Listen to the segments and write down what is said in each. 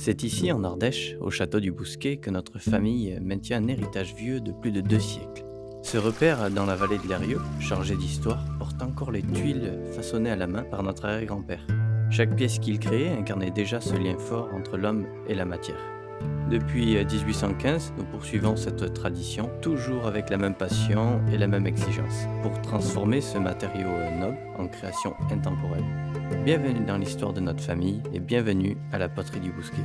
C'est ici, en Ardèche, au château du Bousquet, que notre famille maintient un héritage vieux de plus de 2 siècles. Ce repère dans la vallée de l'Eyrieux, chargé d'histoire, porte encore les tuiles façonnées à la main par notre arrière-grand-père. Chaque pièce qu'il créait incarnait déjà ce lien fort entre l'homme et la matière. Depuis 1815, nous poursuivons cette tradition, toujours avec la même passion et la même exigence, pour transformer ce matériau noble en création intemporelle. Bienvenue dans l'histoire de notre famille et bienvenue à la poterie du Bousquet.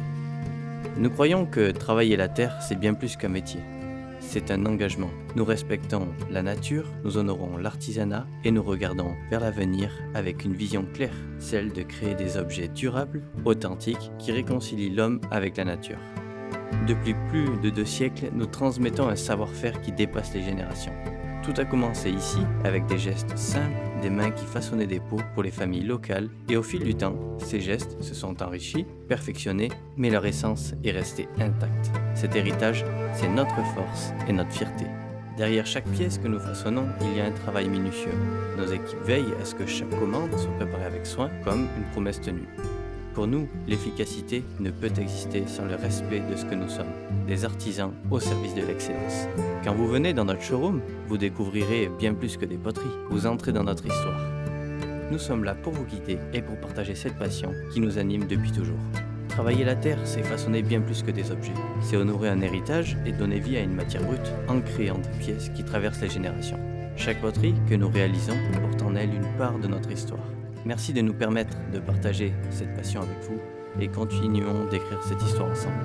Nous croyons que travailler la terre, c'est bien plus qu'un métier. C'est un engagement. Nous respectons la nature, nous honorons l'artisanat et nous regardons vers l'avenir avec une vision claire, celle de créer des objets durables, authentiques, qui réconcilient l'homme avec la nature. Depuis plus de 2 siècles, nous transmettons un savoir-faire qui dépasse les générations. Tout a commencé ici avec des gestes simples, des mains qui façonnaient des pots pour les familles locales et au fil du temps, ces gestes se sont enrichis, perfectionnés, mais leur essence est restée intacte. Cet héritage, c'est notre force et notre fierté. Derrière chaque pièce que nous façonnons, il y a un travail minutieux. Nos équipes veillent à ce que chaque commande soit préparée avec soin, comme une promesse tenue. Pour nous, l'efficacité ne peut exister sans le respect de ce que nous sommes, des artisans au service de l'excellence. Quand vous venez dans notre showroom, vous découvrirez bien plus que des poteries, vous entrez dans notre histoire. Nous sommes là pour vous guider et pour partager cette passion qui nous anime depuis toujours. Travailler la terre, c'est façonner bien plus que des objets. C'est honorer un héritage et donner vie à une matière brute en créant des pièces qui traversent les générations. Chaque poterie que nous réalisons porte en elle une part de notre histoire. Merci de nous permettre de partager cette passion avec vous et continuons d'écrire cette histoire ensemble.